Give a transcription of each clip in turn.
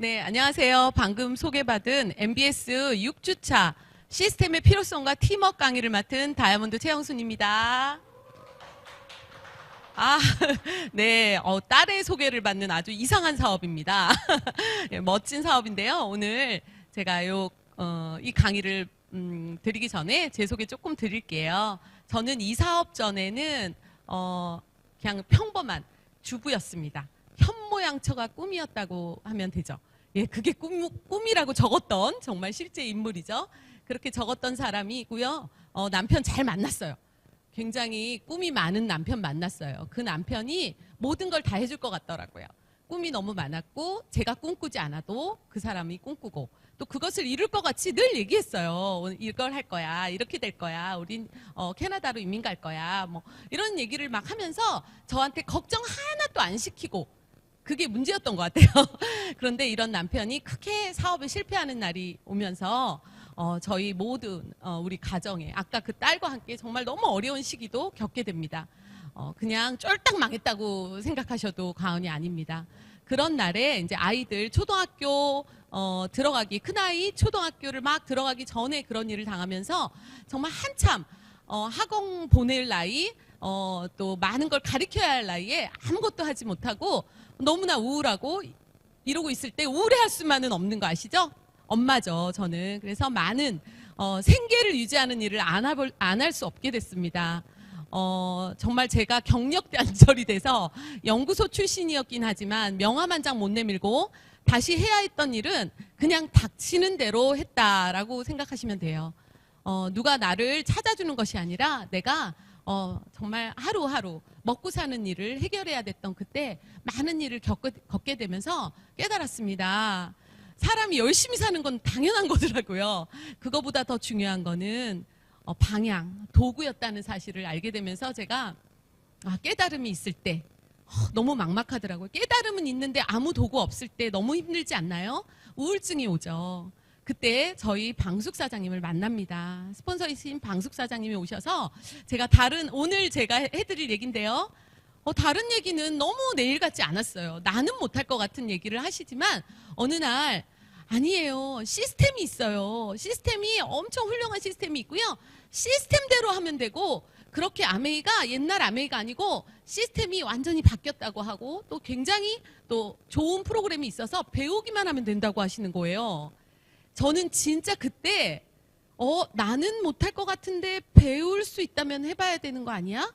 네, 안녕하세요. 방금 소개받은 MBS 6주차 시스템의 필요성과 팀워크 강의를 맡은 다이아몬드 최영순입니다. 아, 네, 딸의 소개를 받는 아주 이상한 사업입니다. 예, 멋진 사업인데요. 오늘 제가 이 강의를 드리기 전에 제 소개 조금 드릴게요. 저는 이 사업 전에는 그냥 평범한 주부였습니다. 현모양처가 꿈이었다고 하면 되죠. 예, 그게 꿈이라고 적었던 정말 실제 인물이죠. 그렇게 적었던 사람이고요. 남편 잘 만났어요. 굉장히 꿈이 많은 남편 만났어요. 그 남편이 모든 걸 다 해줄 것 같더라고요. 꿈이 너무 많았고 제가 꿈꾸지 않아도 그 사람이 꿈꾸고 또 그것을 이룰 것 같이 늘 얘기했어요. 이걸 할 거야. 이렇게 될 거야. 우린 캐나다로 이민 갈 거야. 뭐 이런 얘기를 막 하면서 저한테 걱정 하나도 안 시키고 그게 문제였던 것 같아요. 그런데 이런 남편이 크게 사업에 실패하는 날이 오면서 저희 모든 우리 가정에 아까 그 딸과 함께 정말 너무 어려운 시기도 겪게 됩니다. 그냥 쫄딱 망했다고 생각하셔도 과언이 아닙니다. 그런 날에 이제 아이들 초등학교 들어가기 큰아이 초등학교를 막 들어가기 전에 그런 일을 당하면서 정말 한참 학원 보낼 나이 또 많은 걸 가르쳐야 할 나이에 아무것도 하지 못하고 너무나 우울하고 이러고 있을 때 우울해할 수만은 없는 거 아시죠? 엄마죠, 저는. 그래서 많은 생계를 유지하는 일을 안 할 수 없게 됐습니다. 정말 제가 경력 단절이 돼서 연구소 출신이었긴 하지만 명함 한 장 못 내밀고 다시 해야 했던 일은 그냥 닥치는 대로 했다라고 생각하시면 돼요. 누가 나를 찾아주는 것이 아니라 내가 정말 하루하루 먹고 사는 일을 해결해야 됐던 그때 많은 일을 겪게 되면서 깨달았습니다. 사람이 열심히 사는 건 당연한 거더라고요. 그거보다 더 중요한 거는 방향, 도구였다는 사실을 알게 되면서 제가 깨달음이 있을 때 너무 막막하더라고요. 깨달음은 있는데 아무 도구 없을 때 너무 힘들지 않나요? 우울증이 오죠. 그때 저희 방숙 사장님을 만납니다. 스폰서이신 방숙 사장님이 오셔서 오늘 제가 해드릴 얘기인데요. 다른 얘기는 너무 내일 같지 않았어요. 나는 못할 것 같은 얘기를 하시지만 어느 날 아니에요. 시스템이 있어요. 시스템이 엄청 훌륭한 시스템이 있고요. 시스템대로 하면 되고 그렇게 아메이가 옛날 아메이가 아니고 시스템이 완전히 바뀌었다고 하고 또 굉장히 또 좋은 프로그램이 있어서 배우기만 하면 된다고 하시는 거예요. 저는 진짜 그때 나는 못할 것 같은데 배울 수 있다면 해봐야 되는 거 아니야?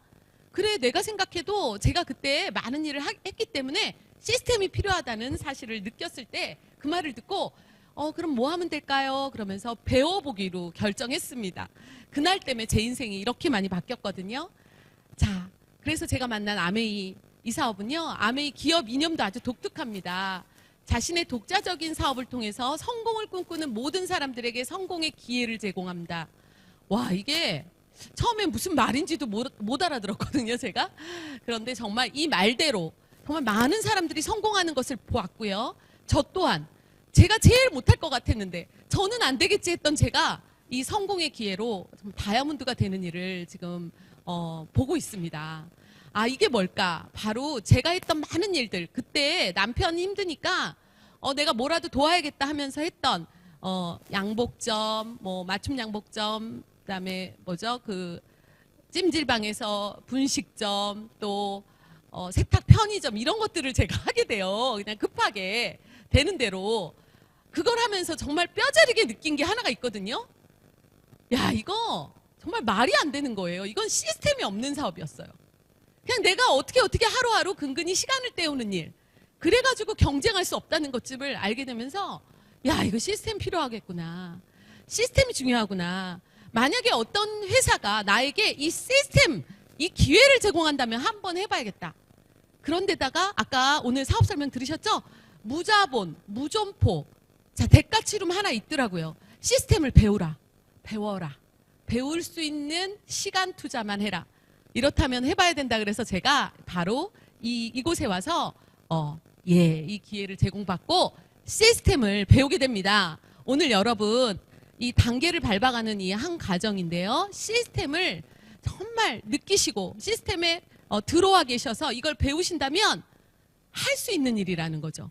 그래 내가 생각해도 제가 그때 많은 일을 했기 때문에 시스템이 필요하다는 사실을 느꼈을 때 그 말을 듣고 그럼 뭐 하면 될까요? 그러면서 배워보기로 결정했습니다. 그날 때문에 제 인생이 이렇게 많이 바뀌었거든요. 자, 그래서 제가 만난 아메이 이 사업은요. 아메이 기업 이념도 아주 독특합니다. 자신의 독자적인 사업을 통해서 성공을 꿈꾸는 모든 사람들에게 성공의 기회를 제공합니다. 와, 이게 처음엔 무슨 말인지도 못 알아들었거든요, 제가. 그런데 정말 이 말대로 정말 많은 사람들이 성공하는 것을 보았고요. 저 또한 제가 제일 못할 것 같았는데 저는 안 되겠지 했던 제가 이 성공의 기회로 다이아몬드가 되는 일을 지금 보고 있습니다. 이게 뭘까? 바로 제가 했던 많은 일들, 그때 남편이 힘드니까 내가 뭐라도 도와야겠다 하면서 했던 양복점, 맞춤 양복점, 그다음에 그 찜질방에서 분식점, 또 세탁 편의점 이런 것들을 제가 하게 돼요. 그냥 급하게 되는 대로 그걸 하면서 정말 뼈저리게 느낀 게 하나가 있거든요. 야, 이거 정말 말이 안 되는 거예요. 이건 시스템이 없는 사업이었어요. 그냥 내가 어떻게 하루하루 근근히 시간을 때우는 일. 그래가지고 경쟁할 수 없다는 것쯤을 알게 되면서 야, 이거 시스템 필요하겠구나. 시스템이 중요하구나. 만약에 어떤 회사가 나에게 이 시스템, 이 기회를 제공한다면 한번 해봐야겠다. 그런데다가 아까 오늘 사업 설명 들으셨죠? 무자본, 무점포. 자, 대가 치름 하나 있더라고요. 시스템을 배워라. 배울 수 있는 시간 투자만 해라. 이렇다면 해봐야 된다 그래서 제가 바로 이곳에 와서 이 기회를 제공받고 시스템을 배우게 됩니다. 오늘 여러분 이 단계를 밟아가는 이 한 가정인데요. 시스템을 정말 느끼시고 시스템에 들어와 계셔서 이걸 배우신다면 할 수 있는 일이라는 거죠.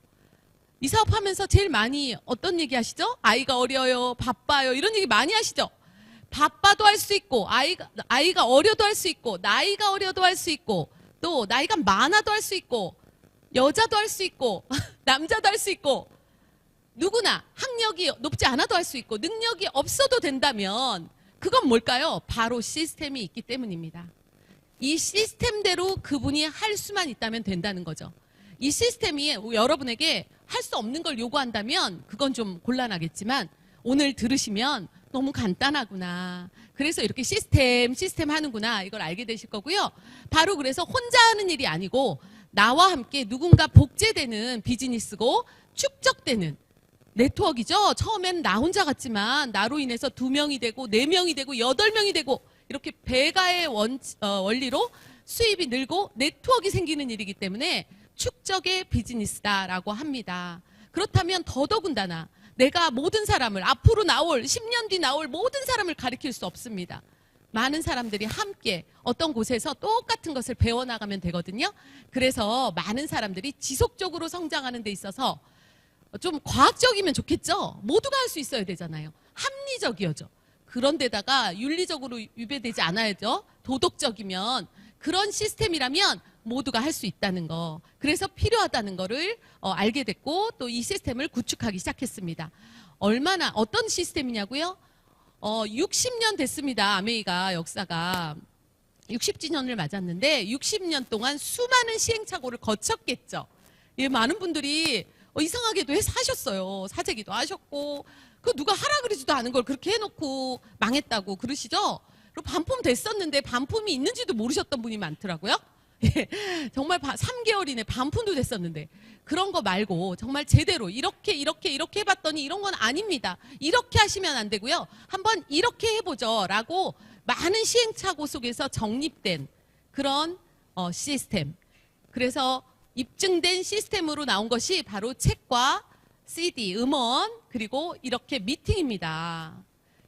이 사업하면서 제일 많이 어떤 얘기 하시죠? 아이가 어려요, 바빠요, 이런 얘기 많이 하시죠? 바빠도 할 수 있고, 아이가 어려도 할 수 있고, 나이가 어려도 할 수 있고, 또 나이가 많아도 할 수 있고, 여자도 할 수 있고, 남자도 할 수 있고, 누구나 학력이 높지 않아도 할 수 있고, 능력이 없어도 된다면, 그건 뭘까요? 바로 시스템이 있기 때문입니다. 이 시스템대로 그분이 할 수만 있다면 된다는 거죠. 이 시스템이 여러분에게 할 수 없는 걸 요구한다면 그건 좀 곤란하겠지만 오늘 들으시면 너무 간단하구나. 그래서 이렇게 시스템 하는구나. 이걸 알게 되실 거고요. 바로 그래서 혼자 하는 일이 아니고 나와 함께 누군가 복제되는 비즈니스고 축적되는 네트워크이죠. 처음엔 나 혼자 같지만 나로 인해서 2명이 되고 4명이 되고 8명이 되고 이렇게 배가의 원리로 수입이 늘고 네트워크가 생기는 일이기 때문에 축적의 비즈니스다라고 합니다. 그렇다면 더더군다나 내가 모든 사람을 앞으로 나올 10년 뒤 나올 모든 사람을 가리킬 수 없습니다. 많은 사람들이 함께 어떤 곳에서 똑같은 것을 배워나가면 되거든요. 그래서 많은 사람들이 지속적으로 성장하는 데 있어서 좀 과학적이면 좋겠죠. 모두가 할 수 있어야 되잖아요. 합리적이어죠. 그런데다가 윤리적으로 위배되지 않아야죠. 도덕적이면 그런 시스템이라면 모두가 할 수 있다는 거. 그래서 필요하다는 거를 알게 됐고 또 이 시스템을 구축하기 시작했습니다. 얼마나 어떤 시스템이냐고요? 60년 됐습니다. 아메이가 역사가 60주년을 맞았는데 60년 동안 수많은 시행착오를 거쳤겠죠. 예, 많은 분들이 이상하게도 사셨어요. 사재기도 하셨고 그 누가 하라 그러지도 않은 걸 그렇게 해놓고 망했다고 그러시죠? 그리고 반품 됐었는데 반품이 있는지도 모르셨던 분이 많더라고요. 예, 정말 3개월 이내 반품도 됐었는데 그런 거 말고 정말 제대로 이렇게 해봤더니 이런 건 아닙니다. 이렇게 하시면 안 되고요. 한번 이렇게 해보죠 라고 많은 시행착오 속에서 정립된 그런 시스템. 그래서 입증된 시스템으로 나온 것이 바로 책과 CD, 음원, 그리고 이렇게 미팅입니다.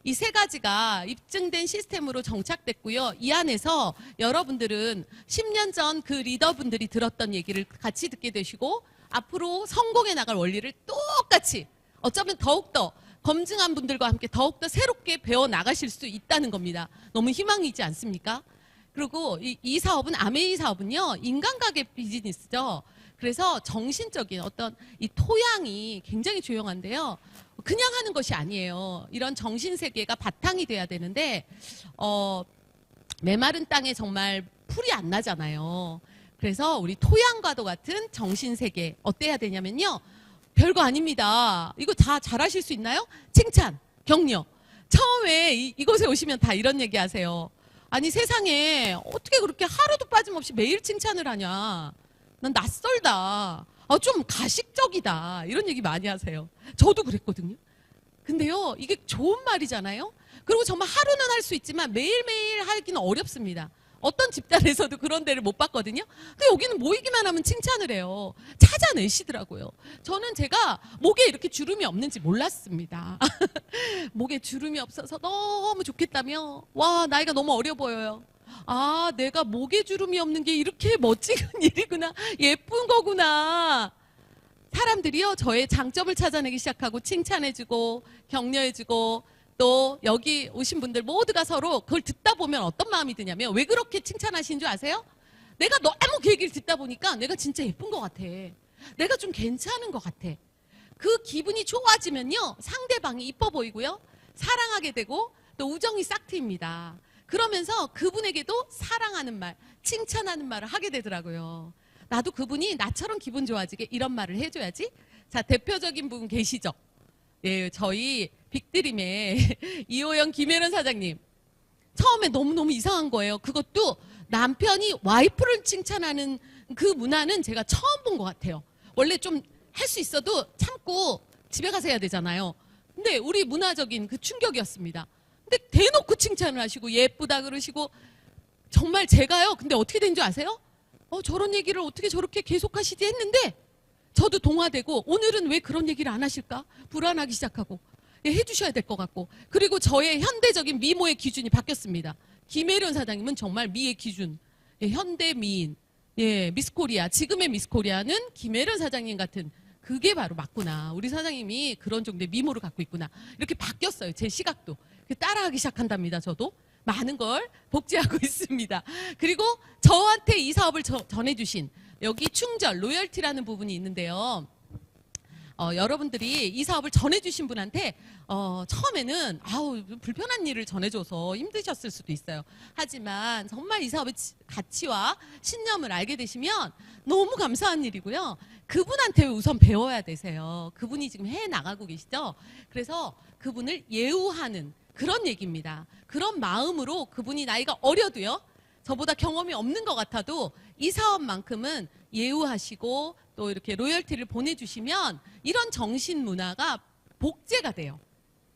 이 3가지가 입증된 시스템으로 정착됐고요. 이 안에서 여러분들은 10년 전 그 리더분들이 들었던 얘기를 같이 듣게 되시고 앞으로 성공해 나갈 원리를 똑같이 어쩌면 더욱더 검증한 분들과 함께 더욱더 새롭게 배워 나가실 수 있다는 겁니다. 너무 희망이지 않습니까? 그리고 이 사업은 아메이 사업은요. 인간가게 비즈니스죠. 그래서 정신적인 어떤 이 토양이 굉장히 조용한데요. 그냥 하는 것이 아니에요. 이런 정신세계가 바탕이 돼야 되는데 메마른 땅에 정말 풀이 안 나잖아요. 그래서 우리 토양과도 같은 정신세계 어때야 되냐면요. 별거 아닙니다. 이거 다 잘하실 수 있나요? 칭찬, 격려. 처음에 이곳에 오시면 다 이런 얘기 하세요. 아니 세상에 어떻게 그렇게 하루도 빠짐없이 매일 칭찬을 하냐. 난 낯설다. 좀 가식적이다. 이런 얘기 많이 하세요. 저도 그랬거든요. 근데요, 이게 좋은 말이잖아요. 그리고 정말 하루는 할 수 있지만 매일매일 하기는 어렵습니다. 어떤 집단에서도 그런 데를 못 봤거든요. 근데 여기는 모이기만 하면 칭찬을 해요. 찾아내시더라고요. 저는 제가 목에 이렇게 주름이 없는지 몰랐습니다. 목에 주름이 없어서 너무 좋겠다며. 와, 나이가 너무 어려 보여요. 아, 내가 목에 주름이 없는 게 이렇게 멋진 일이구나. 예쁜 거구나. 사람들이요, 저의 장점을 찾아내기 시작하고 칭찬해주고 격려해주고 또 여기 오신 분들 모두가 서로 그걸 듣다 보면 어떤 마음이 드냐면 왜 그렇게 칭찬하신 줄 아세요? 내가 너무 그 얘기를 듣다 보니까 내가 진짜 예쁜 것 같아. 내가 좀 괜찮은 것 같아. 그 기분이 좋아지면요, 상대방이 이뻐 보이고요, 사랑하게 되고 또 우정이 싹 트입니다. 그러면서 그분에게도 사랑하는 말, 칭찬하는 말을 하게 되더라고요. 나도 그분이 나처럼 기분 좋아지게 이런 말을 해줘야지. 자, 대표적인 분 계시죠? 예, 저희 빅드림의 이호영 김혜련 사장님. 처음에 너무너무 이상한 거예요. 그것도 남편이 와이프를 칭찬하는 그 문화는 제가 처음 본 것 같아요. 원래 좀 할 수 있어도 참고 집에 가서 해야 되잖아요. 근데 우리 문화적인 그 충격이었습니다. 근데 대놓고 칭찬을 하시고 예쁘다 그러시고 정말 제가요. 근데 어떻게 된 줄 아세요? 저런 얘기를 어떻게 저렇게 계속하시지 했는데 저도 동화되고 오늘은 왜 그런 얘기를 안 하실까? 불안하기 시작하고 해주셔야 될 것 같고 그리고 저의 현대적인 미모의 기준이 바뀌었습니다. 김혜련 사장님은 정말 미의 기준, 현대 미인, 미스코리아, 지금의 미스코리아는 김혜련 사장님 같은 그게 바로 맞구나. 우리 사장님이 그런 정도의 미모를 갖고 있구나. 이렇게 바뀌었어요. 제 시각도. 따라하기 시작한답니다. 저도. 많은 걸 복제하고 있습니다. 그리고 저한테 이 사업을 전해주신 여기 충절, 로열티라는 부분이 있는데요. 여러분들이 이 사업을 전해주신 분한테 처음에는 불편한 일을 전해줘서 힘드셨을 수도 있어요. 하지만 정말 이 사업의 가치와 신념을 알게 되시면 너무 감사한 일이고요. 그분한테 우선 배워야 되세요. 그분이 지금 해 나가고 계시죠. 그래서 그분을 예우하는 그런 얘기입니다. 그런 마음으로 그분이 나이가 어려도요. 저보다 경험이 없는 것 같아도 이 사업만큼은 예우하시고 또 이렇게 로열티를 보내주시면 이런 정신 문화가 복제가 돼요.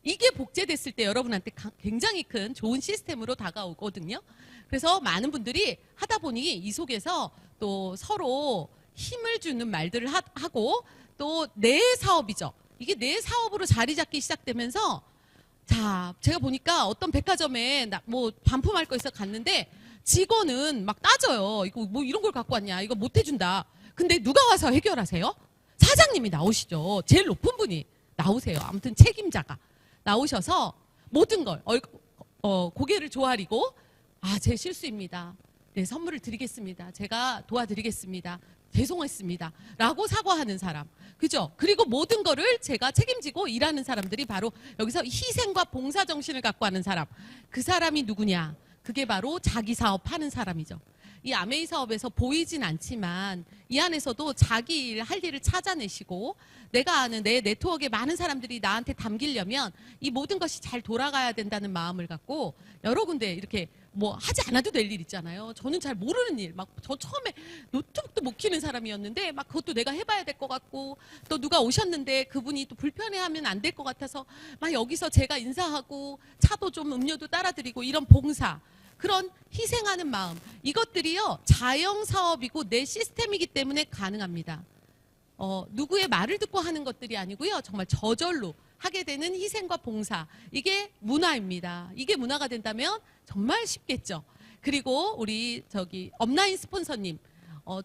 이게 복제됐을 때 여러분한테 굉장히 큰 좋은 시스템으로 다가오거든요. 그래서 많은 분들이 하다 보니 이 속에서 또 서로 힘을 주는 말들을 하고 또 내 사업이죠. 이게 내 사업으로 자리 잡기 시작되면서 자, 제가 보니까 어떤 백화점에 뭐 반품할 거 있어 갔는데 직원은 막 따져요. 이거 뭐 이런 걸 갖고 왔냐? 이거 못 해준다. 근데 누가 와서 해결하세요? 사장님이 나오시죠. 제일 높은 분이 나오세요. 아무튼 책임자가 나오셔서 모든 걸 고개를 조아리고 제 실수입니다. 네, 선물을 드리겠습니다. 제가 도와드리겠습니다. 죄송했습니다. 라고 사과하는 사람. 그죠? 그리고 모든 거를 제가 책임지고 일하는 사람들이 바로 여기서 희생과 봉사 정신을 갖고 하는 사람. 그 사람이 누구냐? 그게 바로 자기 사업 하는 사람이죠. 이 아메이 사업에서 보이진 않지만 이 안에서도 자기 일, 할 일을 찾아내시고 내가 아는 내 네트워크에 많은 사람들이 나한테 담기려면 이 모든 것이 잘 돌아가야 된다는 마음을 갖고 여러 군데 이렇게 뭐 하지 않아도 될 일 있잖아요. 저는 잘 모르는 일, 막 저 처음에 노트북도 못 키는 사람이었는데 막 그것도 내가 해봐야 될 것 같고 또 누가 오셨는데 그분이 또 불편해하면 안 될 것 같아서 막 여기서 제가 인사하고 차도 좀 음료도 따라드리고 이런 봉사 그런 희생하는 마음 이것들이요 자영 사업이고 내 시스템이기 때문에 가능합니다. 누구의 말을 듣고 하는 것들이 아니고요 정말 저절로 하게 되는 희생과 봉사 이게 문화입니다. 이게 문화가 된다면 정말 쉽겠죠. 그리고 우리 업라인 스폰서님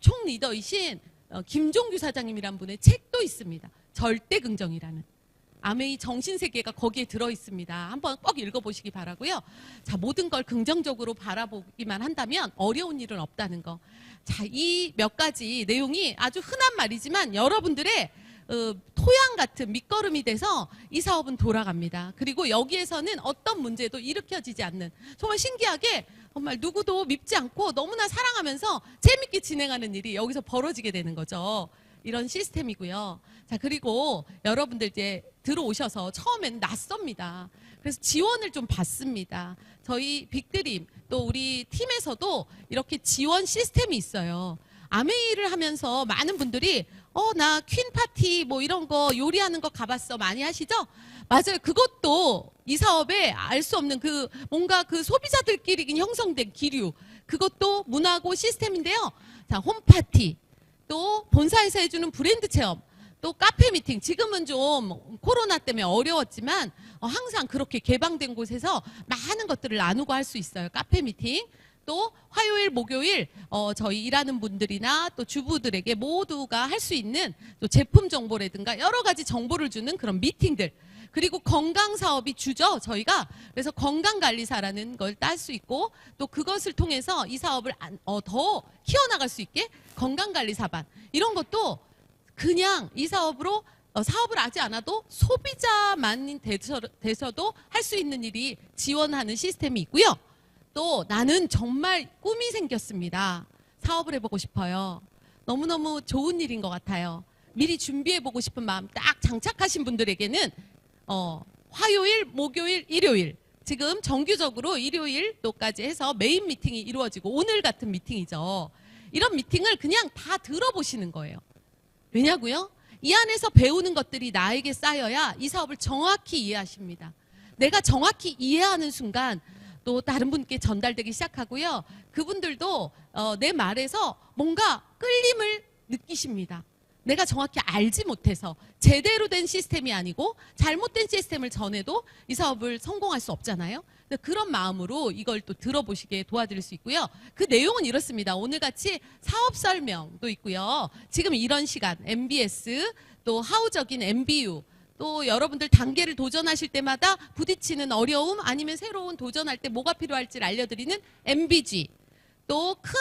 총 리더이신 김종규 사장님이란 분의 책도 있습니다. 절대 긍정이라는. 아메이 정신세계가 거기에 들어있습니다. 한번 꼭 읽어보시기 바라고요. 자, 모든 걸 긍정적으로 바라보기만 한다면 어려운 일은 없다는 거. 자, 이 몇 가지 내용이 아주 흔한 말이지만 여러분들의 토양 같은 밑거름이 돼서 이 사업은 돌아갑니다. 그리고 여기에서는 어떤 문제도 일으켜지지 않는 정말 신기하게 정말 누구도 밉지 않고 너무나 사랑하면서 재밌게 진행하는 일이 여기서 벌어지게 되는 거죠. 이런 시스템이고요. 자, 그리고 여러분들 이제 들어오셔서 처음엔 낯섭니다. 그래서 지원을 좀 받습니다. 저희 빅드림 또 우리 팀에서도 이렇게 지원 시스템이 있어요. 아메이를 하면서 많은 분들이 나 퀸 파티 뭐 이런 거 요리하는 거 가봤어 많이 하시죠? 맞아요. 그것도 이 사업에 알 수 없는 그 뭔가 그 소비자들끼리 형성된 기류 그것도 문화고 시스템인데요. 자, 홈파티 또 본사에서 해주는 브랜드 체험 또 카페 미팅 지금은 좀 코로나 때문에 어려웠지만 항상 그렇게 개방된 곳에서 많은 것들을 나누고 할 수 있어요. 카페 미팅 또 화요일 목요일 저희 일하는 분들이나 또 주부들에게 모두가 할 수 있는 또 제품 정보라든가 여러 가지 정보를 주는 그런 미팅들 그리고 건강 사업이 주죠. 저희가 그래서 건강관리사라는 걸 딸 수 있고 또 그것을 통해서 이 사업을 더 키워나갈 수 있게 건강관리사반 이런 것도 그냥 이 사업으로 사업을 하지 않아도 소비자만 돼서도 할 수 있는 일이 지원하는 시스템이 있고요. 또 나는 정말 꿈이 생겼습니다. 사업을 해보고 싶어요. 너무너무 좋은 일인 것 같아요. 미리 준비해보고 싶은 마음 딱 장착하신 분들에게는 화요일, 목요일, 일요일 지금 정규적으로 일요일 또까지 해서 메인 미팅이 이루어지고 오늘 같은 미팅이죠. 이런 미팅을 그냥 다 들어보시는 거예요. 왜냐고요? 이 안에서 배우는 것들이 나에게 쌓여야 이 사업을 정확히 이해하십니다. 내가 정확히 이해하는 순간 또 다른 분께 전달되기 시작하고요. 그분들도 내 말에서 뭔가 끌림을 느끼십니다. 내가 정확히 알지 못해서 제대로 된 시스템이 아니고 잘못된 시스템을 전해도 이 사업을 성공할 수 없잖아요. 그런 마음으로 이걸 또 들어보시게 도와드릴 수 있고요. 그 내용은 이렇습니다. 오늘같이 사업 설명도 있고요. 지금 이런 시간 MBS 또 하우적인 MBU, 또 여러분들 단계를 도전하실 때마다 부딪히는 어려움 아니면 새로운 도전할 때 뭐가 필요할지를 알려드리는 MBG, 또 큰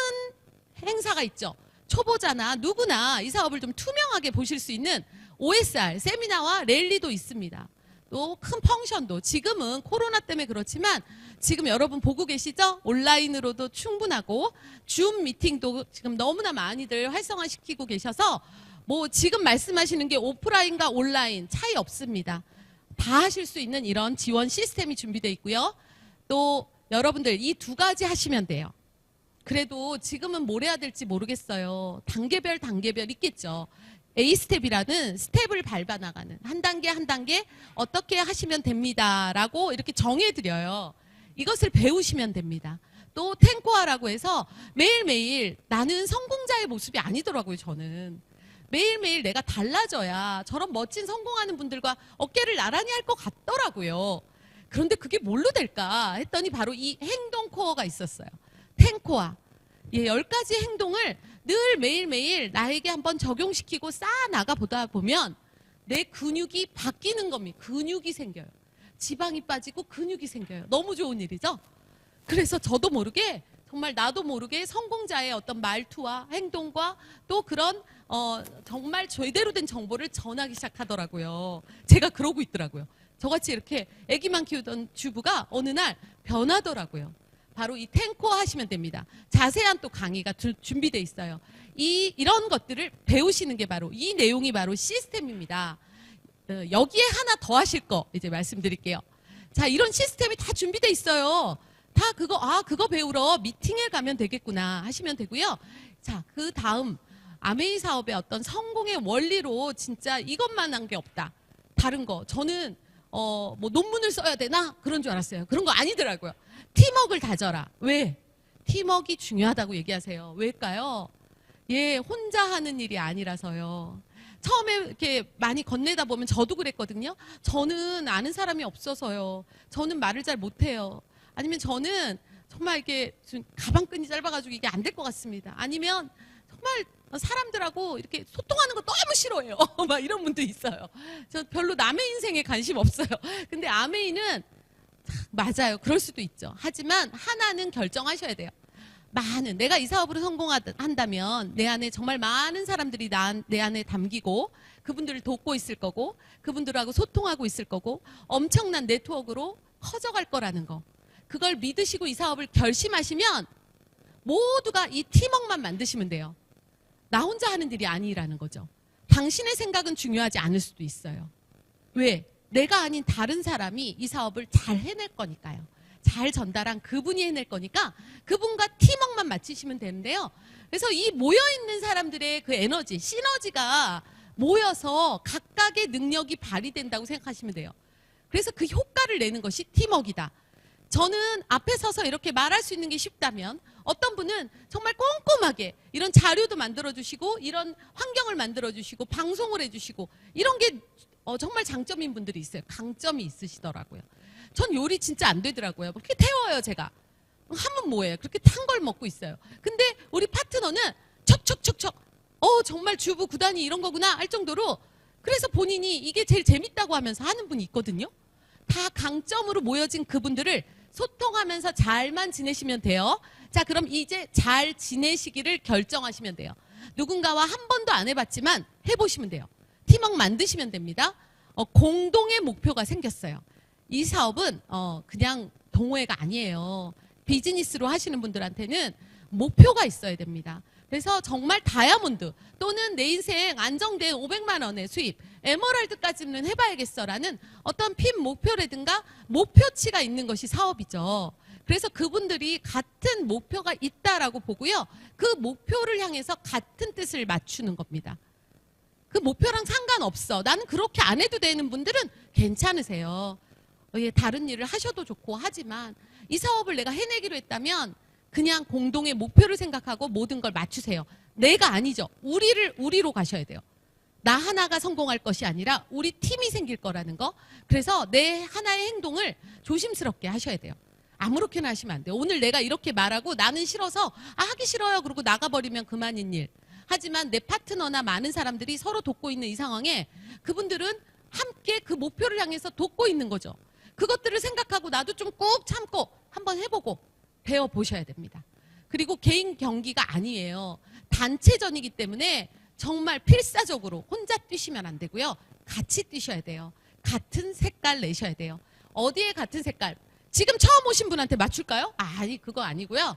행사가 있죠. 초보자나 누구나 이 사업을 좀 투명하게 보실 수 있는 OSR 세미나와 랠리도 있습니다. 또 큰 펑션도, 지금은 코로나 때문에 그렇지만 지금 여러분 보고 계시죠? 온라인으로도 충분하고 줌 미팅도 지금 너무나 많이들 활성화시키고 계셔서 뭐 지금 말씀하시는 게 오프라인과 온라인 차이 없습니다. 다 하실 수 있는 이런 지원 시스템이 준비되어 있고요. 또 여러분들 이 두 가지 하시면 돼요. 그래도 지금은 뭘 해야 될지 모르겠어요. 단계별 있겠죠. A스텝이라는 스텝을 밟아 나가는 한 단계 한 단계 어떻게 하시면 됩니다라고 이렇게 정해드려요. 이것을 배우시면 됩니다. 또 탱코아라고 해서 매일매일 나는 성공자의 모습이 아니더라고요. 저는 매일매일 내가 달라져야 저런 멋진 성공하는 분들과 어깨를 나란히 할 것 같더라고요. 그런데 그게 뭘로 될까 했더니 바로 이 행동 코어가 있었어요. 탱코아. 예, 10가지 행동을 늘 매일매일 나에게 한번 적용시키고 쌓아나가 보다 보면 내 근육이 바뀌는 겁니다. 근육이 생겨요. 지방이 빠지고 근육이 생겨요. 너무 좋은 일이죠? 그래서 저도 모르게 정말 나도 모르게 성공자의 어떤 말투와 행동과 또 그런 정말 제대로 된 정보를 전하기 시작하더라고요. 제가 그러고 있더라고요. 저같이 이렇게 아기만 키우던 주부가 어느 날 변하더라고요. 바로 이 탱코어 하시면 됩니다. 자세한 또 강의가 준비되어 있어요. 이런 것들을 배우시는 게 바로 이 내용이 바로 시스템입니다. 여기에 하나 더 하실 거 이제 말씀드릴게요. 자, 이런 시스템이 다 준비되어 있어요. 다 그거 배우러 미팅에 가면 되겠구나 하시면 되고요. 자, 그 다음 아메이 사업의 어떤 성공의 원리로 진짜 이것만한 게 없다. 다른 거 저는 뭐 논문을 써야 되나 그런 줄 알았어요. 그런 거 아니더라고요. 팀워크를 다져라. 왜? 팀워크가 중요하다고 얘기하세요. 왜일까요? 예, 혼자 하는 일이 아니라서요. 처음에 이렇게 많이 건네다 보면 저도 그랬거든요. 저는 아는 사람이 없어서요. 저는 말을 잘 못해요. 아니면 저는 정말 이렇게 좀 가방끈이 짧아가지고 이게 안 될 것 같습니다. 아니면 정말 사람들하고 이렇게 소통하는 거 너무 싫어해요. 막 이런 분도 있어요. 저 별로 남의 인생에 관심 없어요. 근데 아메이는 맞아요. 그럴 수도 있죠. 하지만 하나는 결정하셔야 돼요. 내가 이 사업으로 성공한다면 내 안에 정말 많은 사람들이 내 안에 담기고 그분들을 돕고 있을 거고 그분들하고 소통하고 있을 거고 엄청난 네트워크로 커져갈 거라는 거. 그걸 믿으시고 이 사업을 결심하시면 모두가 이 팀워크만 만드시면 돼요. 나 혼자 하는 일이 아니라는 거죠. 당신의 생각은 중요하지 않을 수도 있어요. 왜? 내가 아닌 다른 사람이 이 사업을 잘 해낼 거니까요. 잘 전달한 그분이 해낼 거니까 그분과 팀워크만 맞추시면 되는데요. 그래서 이 모여있는 사람들의 그 에너지, 시너지가 모여서 각각의 능력이 발휘된다고 생각하시면 돼요. 그래서 그 효과를 내는 것이 팀워크이다. 저는 앞에 서서 이렇게 말할 수 있는 게 쉽다면 어떤 분은 정말 꼼꼼하게 이런 자료도 만들어주시고 이런 환경을 만들어주시고 방송을 해주시고 이런 게 정말 장점인 분들이 있어요. 강점이 있으시더라고요. 전 요리 진짜 안 되더라고요. 그렇게 태워요, 제가. 하면 뭐예요? 그렇게 탄 걸 먹고 있어요. 근데 우리 파트너는 척척척척 정말 주부 구단이 이런 거구나 할 정도로 그래서 본인이 이게 제일 재밌다고 하면서 하는 분이 있거든요. 다 강점으로 모여진 그분들을 소통하면서 잘만 지내시면 돼요. 자, 그럼 이제 잘 지내시기를 결정하시면 돼요. 누군가와 한 번도 안 해봤지만 해보시면 돼요. 팀워크 만드시면 됩니다. 공동의 목표가 생겼어요. 이 사업은 그냥 동호회가 아니에요. 비즈니스로 하시는 분들한테는 목표가 있어야 됩니다. 그래서 정말 다이아몬드 또는 내 인생 안정된 500만 원의 수입, 에메랄드까지는 해봐야겠어라는 어떤 핀 목표라든가 목표치가 있는 것이 사업이죠. 그래서 그분들이 같은 목표가 있다라고 보고요. 그 목표를 향해서 같은 뜻을 맞추는 겁니다. 그 목표랑 상관없어. 나는 그렇게 안 해도 되는 분들은 괜찮으세요. 다른 일을 하셔도 좋고 하지만 이 사업을 내가 해내기로 했다면 그냥 공동의 목표를 생각하고 모든 걸 맞추세요. 내가 아니죠. 우리로 가셔야 돼요. 나 하나가 성공할 것이 아니라 우리 팀이 생길 거라는 거. 그래서 내 하나의 행동을 조심스럽게 하셔야 돼요. 아무렇게나 하시면 안 돼요. 오늘 내가 이렇게 말하고 나는 싫어서 하기 싫어요. 그러고 나가버리면 그만인 일. 하지만 내 파트너나 많은 사람들이 서로 돕고 있는 이 상황에 그분들은 함께 그 목표를 향해서 돕고 있는 거죠. 그것들을 생각하고 나도 좀 꾹 참고 한번 해보고 배워보셔야 됩니다. 그리고 개인 경기가 아니에요. 단체전이기 때문에 정말 필사적으로 혼자 뛰시면 안 되고요. 같이 뛰셔야 돼요. 같은 색깔 내셔야 돼요. 어디에 같은 색깔? 지금 처음 오신 분한테 맞출까요? 아니, 그거 아니고요.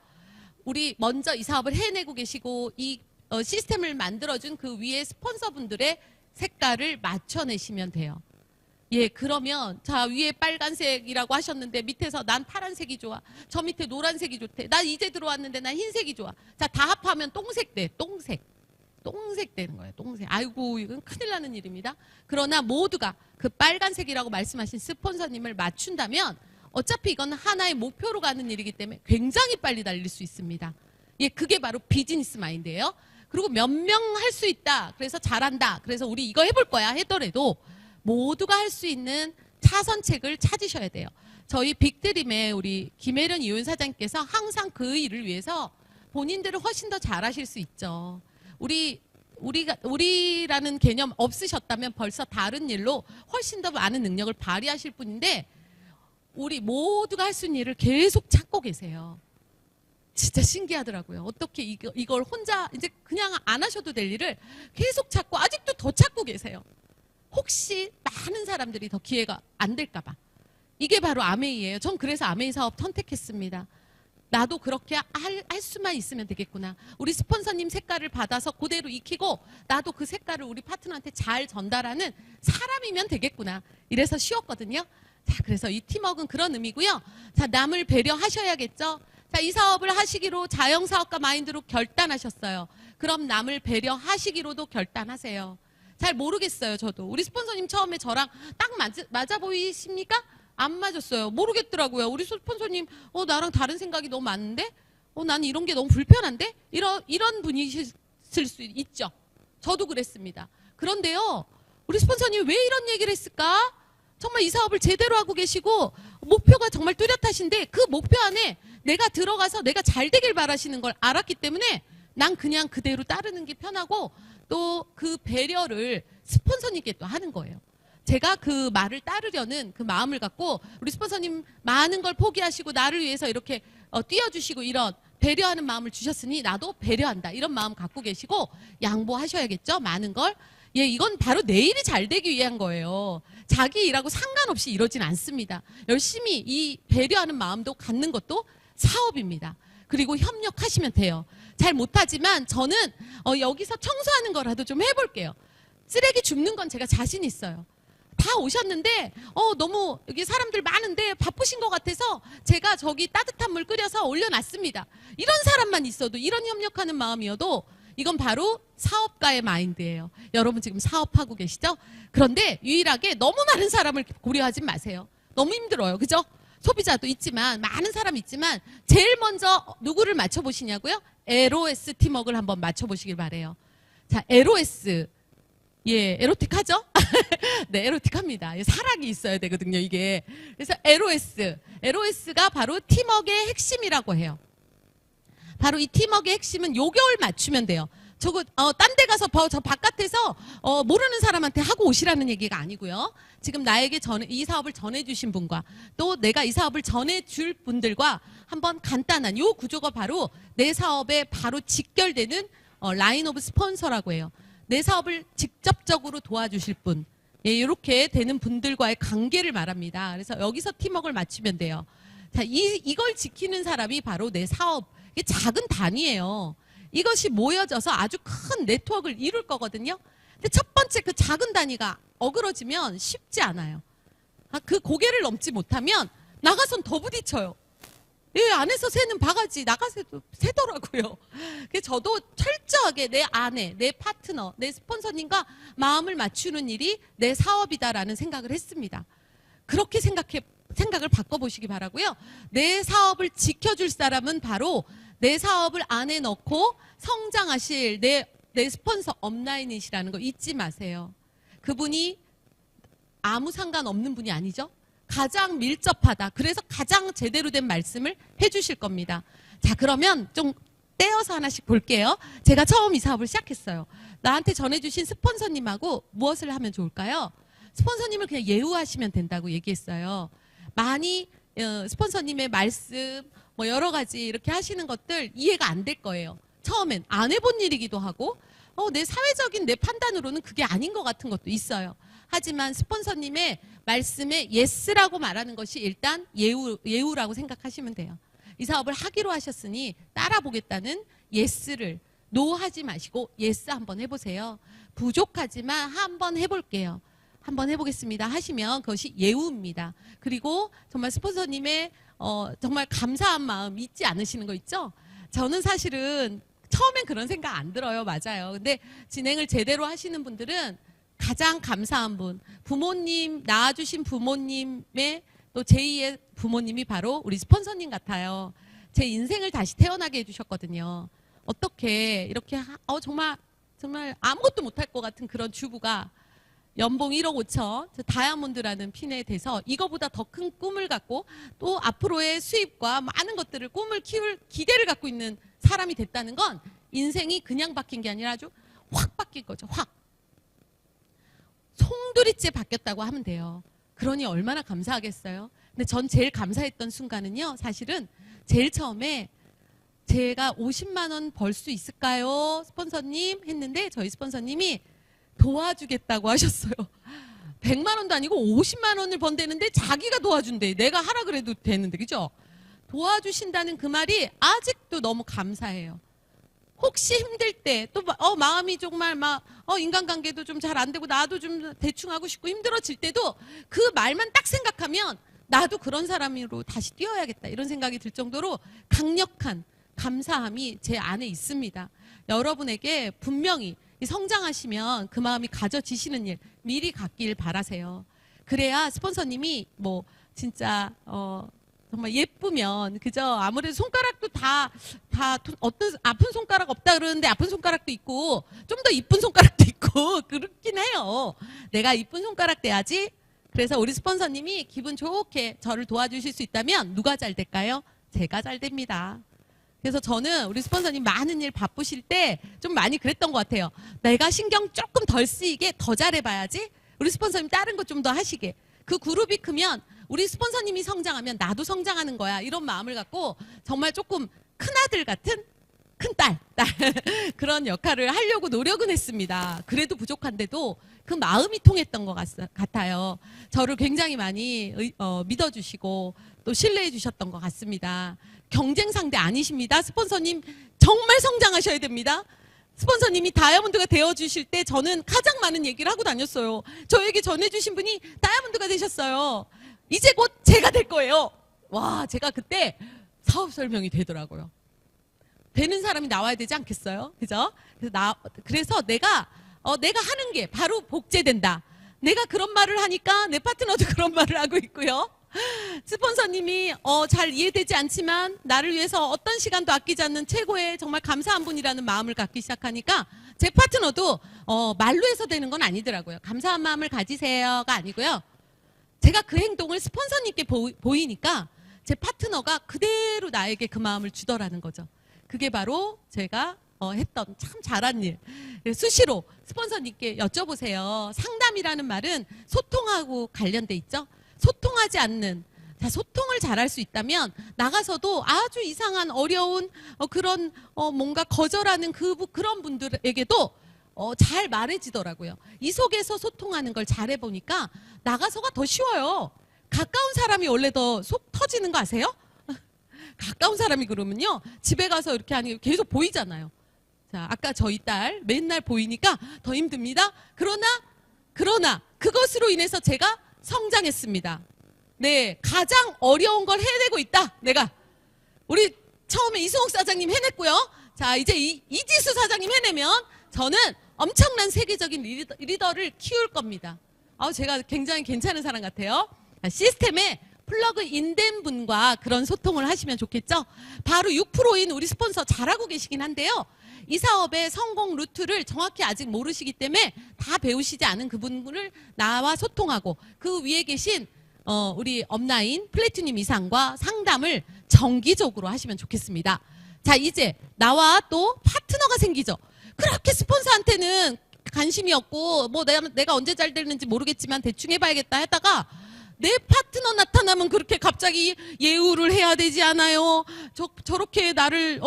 우리 먼저 이 사업을 해내고 계시고 이 시스템을 만들어준 그 위에 스폰서분들의 색깔을 맞춰내시면 돼요. 예, 그러면 자 위에 빨간색이라고 하셨는데 밑에서 난 파란색이 좋아. 저 밑에 노란색이 좋대. 난 이제 들어왔는데 난 흰색이 좋아. 자, 다 합하면 똥색 돼. 똥색. 똥색 되는 거예요. 똥색. 아이고, 이건 큰일 나는 일입니다. 그러나 모두가 그 빨간색이라고 말씀하신 스폰서님을 맞춘다면 어차피 이건 하나의 목표로 가는 일이기 때문에 굉장히 빨리 달릴 수 있습니다. 예, 그게 바로 비즈니스 마인드예요. 그리고 몇 명 할 수 있다. 그래서 잘한다. 그래서 우리 이거 해볼 거야. 하더라도 모두가 할 수 있는 차선책을 찾으셔야 돼요. 저희 빅드림의 우리 김혜련 이윤사장님께서 항상 그 일을 위해서 본인들을 훨씬 더 잘하실 수 있죠. 우리라는 개념 없으셨다면 벌써 다른 일로 훨씬 더 많은 능력을 발휘하실 분인데 우리 모두가 할 수 있는 일을 계속 찾고 계세요. 진짜 신기하더라고요. 어떻게 이걸 혼자 이제 그냥 안 하셔도 될 일을 계속 찾고 아직도 더 찾고 계세요. 혹시 많은 사람들이 더 기회가 안 될까 봐. 이게 바로 아메이예요. 전 그래서 아메이 사업 선택했습니다. 나도 그렇게 할 수만 있으면 되겠구나. 우리 스폰서님 색깔을 받아서 그대로 익히고 나도 그 색깔을 우리 파트너한테 잘 전달하는 사람이면 되겠구나. 이래서 쉬웠거든요. 자, 그래서 이 팀워크는 그런 의미고요. 자, 남을 배려하셔야겠죠. 자, 이 사업을 하시기로 자영사업가 마인드로 결단하셨어요. 그럼 남을 배려하시기로도 결단하세요. 잘 모르겠어요, 저도. 우리 스폰서님 처음에 저랑 딱 맞아 보이십니까? 안 맞았어요. 모르겠더라고요. 우리 스폰서님, 나랑 다른 생각이 너무 많은데? 나는 이런 게 너무 불편한데? 이런 분이실 수 있죠. 저도 그랬습니다. 그런데요, 우리 스폰서님이 왜 이런 얘기를 했을까? 정말 이 사업을 제대로 하고 계시고, 목표가 정말 뚜렷하신데, 그 목표 안에 내가 들어가서 내가 잘 되길 바라시는 걸 알았기 때문에, 난 그냥 그대로 따르는 게 편하고, 또 그 배려를 스폰서님께 또 하는 거예요. 제가 그 말을 따르려는 그 마음을 갖고 우리 스폰서님 많은 걸 포기하시고 나를 위해서 이렇게 뛰어주시고 이런 배려하는 마음을 주셨으니 나도 배려한다. 이런 마음 갖고 계시고 양보하셔야겠죠. 많은 걸. 예, 이건 바로 내 일이 잘 되기 위한 거예요. 자기 일하고 상관없이 이러진 않습니다. 열심히 이 배려하는 마음도 갖는 것도 사업입니다. 그리고 협력하시면 돼요. 잘 못하지만 저는 여기서 청소하는 거라도 좀 해볼게요. 쓰레기 줍는 건 제가 자신 있어요. 다 오셨는데 너무 여기 사람들 많은데 바쁘신 것 같아서 제가 저기 따뜻한 물 끓여서 올려놨습니다. 이런 사람만 있어도 이런 협력하는 마음이어도 이건 바로 사업가의 마인드예요. 여러분 지금 사업하고 계시죠? 그런데 유일하게 너무 많은 사람을 고려하지 마세요. 너무 힘들어요. 그죠? 소비자도 있지만 많은 사람이 있지만 제일 먼저 누구를 맞춰보시냐고요? LOS 팀워크를 한번 맞춰보시길 바래요. 자, LOS. 예, 에로틱하죠? 네, 에로틱합니다. 사랑이 있어야 되거든요, 이게. 그래서 LOS가 바로 팀워크의 핵심이라고 해요. 바로 이 팀워크의 핵심은 요걸 맞추면 돼요. 저거 딴 데 가서 저 바깥에서 모르는 사람한테 하고 오시라는 얘기가 아니고요. 지금 나에게 이 사업을 전해주신 분과 또 내가 이 사업을 전해줄 분들과 한번 간단한 요 구조가 바로 내 사업에 바로 직결되는 라인 오브 스폰서라고 해요. 내 사업을 직접적으로 도와주실 분, 예, 이렇게 되는 분들과의 관계를 말합니다. 그래서 여기서 팀워크를 맞추면 돼요. 자, 이걸 지키는 사람이 바로 내 사업, 이게 작은 단위예요. 이것이 모여져서 아주 큰 네트워크를 이룰 거거든요. 근데 첫 번째 그 작은 단위가 어그러지면 쉽지 않아요. 그 고개를 넘지 못하면 나가선 더 부딪혀요. 예, 안에서 새는 바가지 나가서도 새더라고요. 그래서 저도 철저하게 내 아내, 내 파트너, 내 스폰서님과 마음을 맞추는 일이 내 사업이다라는 생각을 했습니다. 그렇게 생각을 바꿔보시기 바라고요. 내 사업을 지켜줄 사람은 바로 내 사업을 안에 넣고 성장하실 내 스폰서 업라인이시라는 거 잊지 마세요. 그분이 아무 상관없는 분이 아니죠. 가장 밀접하다. 그래서 가장 제대로 된 말씀을 해주실 겁니다. 자, 그러면 좀 떼어서 하나씩 볼게요. 제가 처음 이 사업을 시작했어요. 나한테 전해주신 스폰서님하고 무엇을 하면 좋을까요? 스폰서님을 그냥 예우하시면 된다고 얘기했어요. 많이 스폰서님의 말씀 뭐 여러 가지 이렇게 하시는 것들 이해가 안 될 거예요. 처음엔 안 해본 일이기도 하고 내 사회적인 내 판단으로는 그게 아닌 것 같은 것도 있어요. 하지만 스폰서님의 말씀에 예스라고 말하는 것이 일단 예우라고 생각하시면 돼요. 이 사업을 하기로 하셨으니 따라보겠다는 예스를 노 하지 마시고 예스 한번 해보세요. 부족하지만 한번 해볼게요. 한번 해보겠습니다 하시면 그것이 예우입니다. 그리고 정말 스폰서님의 정말 감사한 마음 잊지 않으시는 거 있죠? 저는 사실은 처음엔 그런 생각 안 들어요. 맞아요. 근데 진행을 제대로 하시는 분들은 가장 감사한 분, 부모님, 낳아주신 부모님의 또 제2의 부모님이 바로 우리 스폰서님 같아요. 제 인생을 다시 태어나게 해주셨거든요. 어떻게 이렇게 정말 아무것도 못할 것 같은 그런 주부가 연봉 1억 5천 다이아몬드라는 핀에 대해서 이거보다 더 큰 꿈을 갖고 또 앞으로의 수입과 많은 것들을 꿈을 키울 기대를 갖고 있는 사람이 됐다는 건 인생이 그냥 바뀐 게 아니라 아주 확 바뀐 거죠. 확. 송두리째 바뀌었다고 하면 돼요. 그러니 얼마나 감사하겠어요. 근데 전 제일 감사했던 순간은요. 사실은 제일 처음에 제가 50만 원 벌 수 있을까요? 스폰서님 했는데 저희 스폰서님이 도와주겠다고 하셨어요. 100만 원도 아니고 50만 원을 번대는데 자기가 도와준대. 내가 하라 그래도 되는데, 그죠? 도와주신다는 그 말이 아직도 너무 감사해요. 혹시 힘들 때 또 마음이 정말 인간관계도 좀 잘 안 되고 나도 좀 대충 하고 싶고 힘들어질 때도 그 말만 딱 생각하면 나도 그런 사람으로 다시 뛰어야겠다 이런 생각이 들 정도로 강력한 감사함이 제 안에 있습니다. 여러분에게 분명히 성장하시면 그 마음이 가져지시는 일 미리 갖길 바라세요. 그래야 스폰서님이 뭐 진짜 정말 예쁘면 그죠? 아무래도 손가락도 다 어떤 아픈 손가락 없다 그러는데 아픈 손가락도 있고 좀 더 이쁜 손가락도 있고 그렇긴 해요. 내가 이쁜 손가락 돼야지. 그래서 우리 스폰서님이 기분 좋게 저를 도와주실 수 있다면 누가 잘 될까요? 제가 잘 됩니다. 그래서 저는 우리 스폰서님 많은 일 바쁘실 때 좀 많이 그랬던 것 같아요. 내가 신경 조금 덜 쓰이게 더 잘해봐야지. 우리 스폰서님 다른 거 좀 더 하시게. 그 그룹이 크면 우리 스폰서님이 성장하면 나도 성장하는 거야. 이런 마음을 갖고 정말 조금 큰아들 같은 큰딸 그런 역할을 하려고 노력은 했습니다. 그래도 부족한데도 그 마음이 통했던 것 같아요. 저를 굉장히 많이 믿어주시고 또 신뢰해 주셨던 것 같습니다. 경쟁 상대 아니십니다. 스폰서님 정말 성장하셔야 됩니다. 스폰서님이 다이아몬드가 되어주실 때 저는 가장 많은 얘기를 하고 다녔어요. 저에게 전해주신 분이 다이아몬드가 되셨어요. 이제 곧 제가 될 거예요. 와, 제가 그때 사업 설명이 되더라고요. 되는 사람이 나와야 되지 않겠어요? 그죠? 그래서 내가 하는 게 바로 복제된다. 내가 그런 말을 하니까 내 파트너도 그런 말을 하고 있고요. 스폰서님이 잘 이해되지 않지만 나를 위해서 어떤 시간도 아끼지 않는 최고의 정말 감사한 분이라는 마음을 갖기 시작하니까 제 파트너도 말로 해서 되는 건 아니더라고요. 감사한 마음을 가지세요가 아니고요. 제가 그 행동을 스폰서님께 보이니까 제 파트너가 그대로 나에게 그 마음을 주더라는 거죠. 그게 바로 제가 했던 참 잘한 일. 수시로 스폰서님께 여쭤보세요. 상담이라는 말은 소통하고 관련돼 있죠. 소통하지 않는, 소통을 잘할 수 있다면 나가서도 아주 이상한 어려운 그런 뭔가 거절하는 그런 분들에게도 잘 말해지더라고요. 이 속에서 소통하는 걸 잘해보니까 나가서가 더 쉬워요. 가까운 사람이 원래 더 속 터지는 거 아세요? 가까운 사람이 그러면요 집에 가서 이렇게 하니 계속 보이잖아요. 자, 아까 저희 딸 맨날 보이니까 더 힘듭니다. 그러나 그것으로 인해서 제가 성장했습니다. 네, 가장 어려운 걸 해내고 있다. 내가 우리 처음에 이승옥 사장님 해냈고요. 자, 이제 이지수 사장님 해내면 저는 엄청난 세계적인 리더를 키울 겁니다. 제가 굉장히 괜찮은 사람 같아요. 시스템에 플러그 인된 분과 그런 소통을 하시면 좋겠죠. 바로 6%인 우리 스폰서 잘하고 계시긴 한데요. 이 사업의 성공 루트를 정확히 아직 모르시기 때문에 다 배우시지 않은 그분을 나와 소통하고 그 위에 계신 우리 업라인 플래티늄 이상과 상담을 정기적으로 하시면 좋겠습니다. 자, 이제 나와 또 파트너가 생기죠. 그렇게 스폰서한테는 관심이 없고 뭐 내가 언제 잘 되는지 모르겠지만 대충 해봐야겠다 했다가 내 파트너 나타나면 그렇게 갑자기 예우를 해야 되지 않아요? 저렇게 나를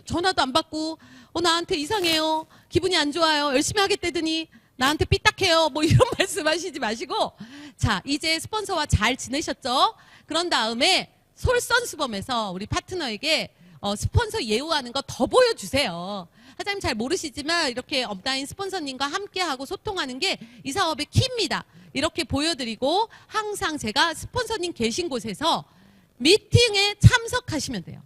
전화도 안 받고 나한테 이상해요. 기분이 안 좋아요. 열심히 하겠다더니 나한테 삐딱해요. 뭐 이런 말씀하시지 마시고, 자, 이제 스폰서와 잘 지내셨죠? 그런 다음에 솔선수범해서 우리 파트너에게 스폰서 예우하는 거 더 보여주세요. 사장님 잘 모르시지만 이렇게 업라인 스폰서님과 함께하고 소통하는 게 이 사업의 키입니다. 이렇게 보여드리고 항상 제가 스폰서님 계신 곳에서 미팅에 참석하시면 돼요.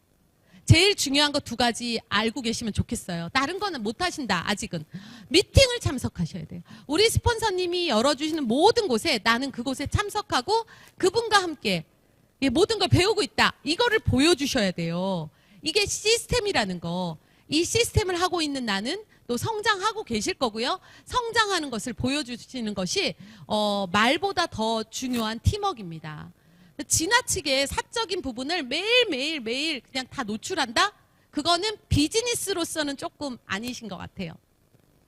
제일 중요한 거 2가지 알고 계시면 좋겠어요. 다른 거는 못 하신다, 아직은. 미팅을 참석하셔야 돼요. 우리 스폰서님이 열어주시는 모든 곳에 나는 그곳에 참석하고 그분과 함께 모든 걸 배우고 있다. 이거를 보여주셔야 돼요. 이게 시스템이라는 거. 이 시스템을 하고 있는 나는 또 성장하고 계실 거고요. 성장하는 것을 보여주시는 것이 말보다 더 중요한 팀워크입니다. 지나치게 사적인 부분을 매일 그냥 다 노출한다? 그거는 비즈니스로서는 조금 아니신 것 같아요.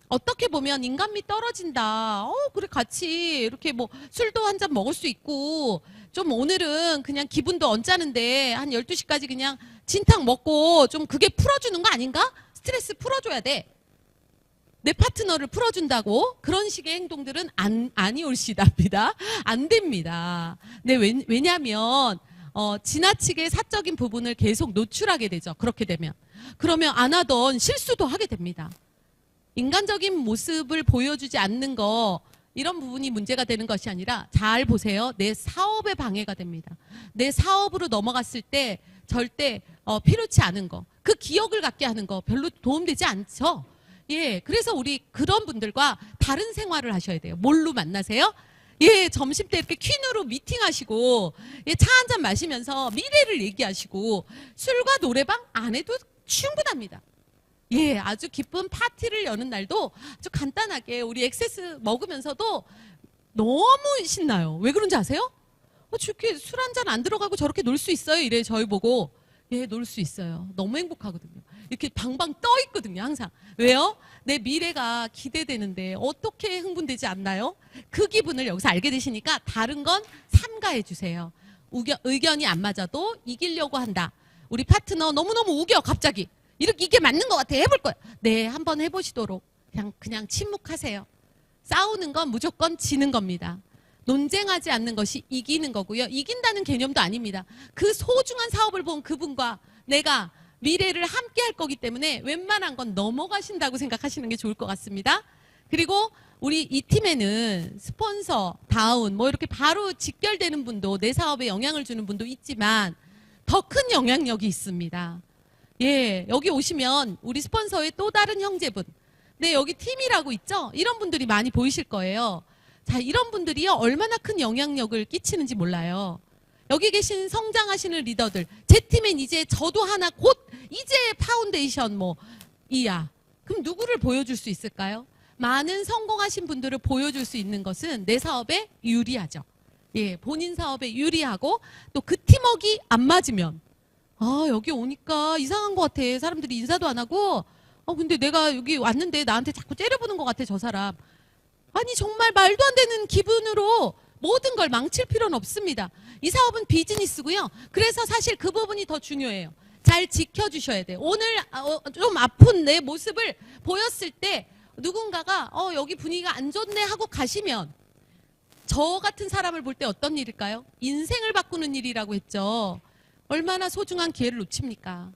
어떻게 보면 인간미 떨어진다. 그래 같이 이렇게 뭐 술도 한 잔 먹을 수 있고 좀 오늘은 그냥 기분도 언짢은데 한 12시까지 그냥 진탕 먹고 좀 그게 풀어주는 거 아닌가? 스트레스 풀어줘야 돼. 내 파트너를 풀어준다고 그런 식의 행동들은 아니 올시답니다. 안 됩니다. 네, 왜냐하면 지나치게 사적인 부분을 계속 노출하게 되죠. 그렇게 되면. 그러면 안 하던 실수도 하게 됩니다. 인간적인 모습을 보여주지 않는 거 이런 부분이 문제가 되는 것이 아니라 잘 보세요. 내 사업에 방해가 됩니다. 내 사업으로 넘어갔을 때 절대 필요치 않은 거. 그 기억을 갖게 하는 거 별로 도움되지 않죠. 예, 그래서 우리 그런 분들과 다른 생활을 하셔야 돼요. 뭘로 만나세요? 예, 점심 때 이렇게 퀸으로 미팅하시고, 예, 차 한잔 마시면서 미래를 얘기하시고, 술과 노래방 안 해도 충분합니다. 예, 아주 기쁜 파티를 여는 날도 아주 간단하게 우리 엑세스 먹으면서도 너무 신나요. 왜 그런지 아세요? 저렇게 술 한 잔 안 들어가고 저렇게 놀 수 있어요? 이래 저희 보고. 예, 놀 수 있어요. 너무 행복하거든요. 이렇게 방방 떠 있거든요, 항상. 왜요? 내 미래가 기대되는데 어떻게 흥분되지 않나요? 그 기분을 여기서 알게 되시니까 다른 건 삼가해 주세요. 의견이 안 맞아도 이기려고 한다. 우리 파트너 너무너무 우겨, 갑자기. 이게 맞는 것 같아. 해볼 거야. 네, 한번 해보시도록. 그냥 침묵하세요. 싸우는 건 무조건 지는 겁니다. 논쟁하지 않는 것이 이기는 거고요. 이긴다는 개념도 아닙니다. 그 소중한 사업을 본 그분과 내가 미래를 함께 할 거기 때문에 웬만한 건 넘어가신다고 생각하시는 게 좋을 것 같습니다. 그리고 우리 이 팀에는 스폰서, 다운, 뭐 이렇게 바로 직결되는 분도 내 사업에 영향을 주는 분도 있지만 더 큰 영향력이 있습니다. 예, 여기 오시면 우리 스폰서의 또 다른 형제분, 네, 여기 팀이라고 있죠? 이런 분들이 많이 보이실 거예요. 자, 이런 분들이요, 얼마나 큰 영향력을 끼치는지 몰라요. 여기 계신 성장하시는 리더들, 제 팀엔 이제 저도 하나 곧 이제 파운데이션 이야. 그럼 누구를 보여줄 수 있을까요? 많은 성공하신 분들을 보여줄 수 있는 것은 내 사업에 유리하죠. 예, 본인 사업에 유리하고 또 그 팀워크가 안 맞으면 여기 오니까 이상한 것 같아. 사람들이 인사도 안 하고 근데 내가 여기 왔는데 나한테 자꾸 째려보는 것 같아, 저 사람. 아니 정말 말도 안 되는 기분으로 모든 걸 망칠 필요는 없습니다. 이 사업은 비즈니스고요. 그래서 사실 그 부분이 더 중요해요. 잘 지켜주셔야 돼요. 오늘 좀 아픈 내 모습을 보였을 때 누군가가 여기 분위기가 안 좋네 하고 가시면 저 같은 사람을 볼 때 어떤 일일까요? 인생을 바꾸는 일이라고 했죠. 얼마나 소중한 기회를 놓칩니까?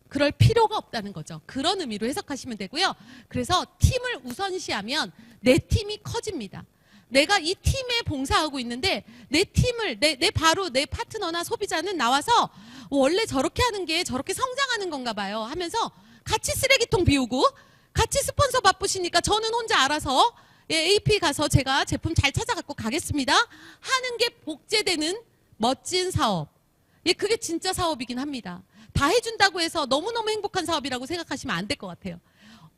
그럴 필요가 없다는 거죠. 그런 의미로 해석하시면 되고요. 그래서 팀을 우선시하면 내 팀이 커집니다. 내가 이 팀에 봉사하고 있는데 내 팀을 바로 내 파트너나 소비자는 나와서 원래 저렇게 하는 게 저렇게 성장하는 건가 봐요 하면서 같이 쓰레기통 비우고 같이 스폰서 바쁘시니까 저는 혼자 알아서 AP 가서 제가 제품 잘 찾아갖고 가겠습니다 하는 게 복제되는 멋진 사업. 예, 그게 진짜 사업이긴 합니다. 다 해준다고 해서 너무너무 행복한 사업이라고 생각하시면 안 될 것 같아요.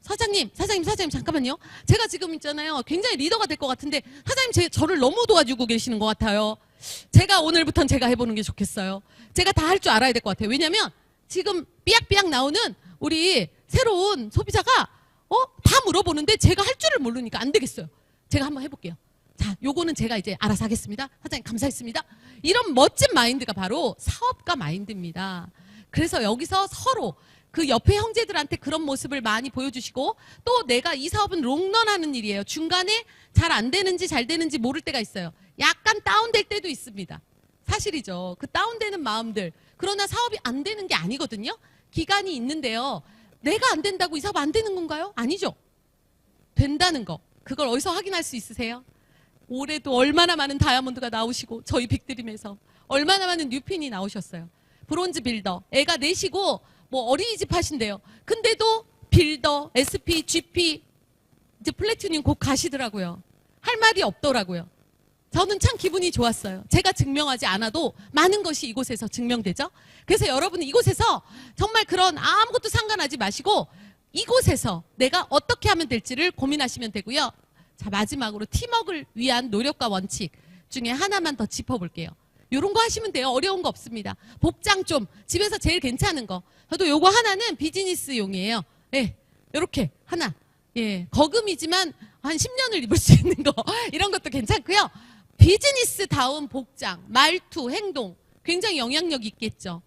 사장님 잠깐만요. 제가 지금 있잖아요. 굉장히 리더가 될 것 같은데 사장님 저를 너무 도와주고 계시는 것 같아요. 제가 오늘부터는 제가 해보는 게 좋겠어요. 제가 다 할 줄 알아야 될 것 같아요. 왜냐면 지금 삐약삐약 나오는 우리 새로운 소비자가 다 물어보는데 제가 할 줄을 모르니까 안 되겠어요. 제가 한번 해볼게요. 자, 요거는 제가 이제 알아서 하겠습니다. 사장님 감사했습니다. 이런 멋진 마인드가 바로 사업가 마인드입니다. 그래서 여기서 서로 그 옆에 형제들한테 그런 모습을 많이 보여주시고, 또 내가 이 사업은 롱런하는 일이에요. 중간에 잘 안 되는지 잘 되는지 모를 때가 있어요. 약간 다운될 때도 있습니다. 사실이죠. 그 다운되는 마음들. 그러나 사업이 안 되는 게 아니거든요. 기간이 있는데요. 내가 안 된다고 이 사업 안 되는 건가요? 아니죠. 된다는 거. 그걸 어디서 확인할 수 있으세요? 올해도 얼마나 많은 다이아몬드가 나오시고, 저희 빅드림에서 얼마나 많은 뉴핀이 나오셨어요. 브론즈 빌더, 애가 내시고 뭐 어린이집 하신대요. 근데도 빌더, SP, GP, 이제 플래티늄 곧 가시더라고요. 할 말이 없더라고요. 저는 참 기분이 좋았어요. 제가 증명하지 않아도 많은 것이 이곳에서 증명되죠. 그래서 여러분은 이곳에서 정말 그런 아무것도 상관하지 마시고 이곳에서 내가 어떻게 하면 될지를 고민하시면 되고요. 자, 마지막으로 팀워크를 위한 노력과 원칙 중에 하나만 더 짚어볼게요. 이런 거 하시면 돼요. 어려운 거 없습니다. 복장 좀 집에서 제일 괜찮은 거. 저도 요거 하나는 비즈니스용이에요. 예, 요렇게 하나. 예, 거금이지만 한 10년을 입을 수 있는 거. 이런 것도 괜찮고요. 비즈니스다운 복장, 말투, 행동 굉장히 영향력 있겠죠.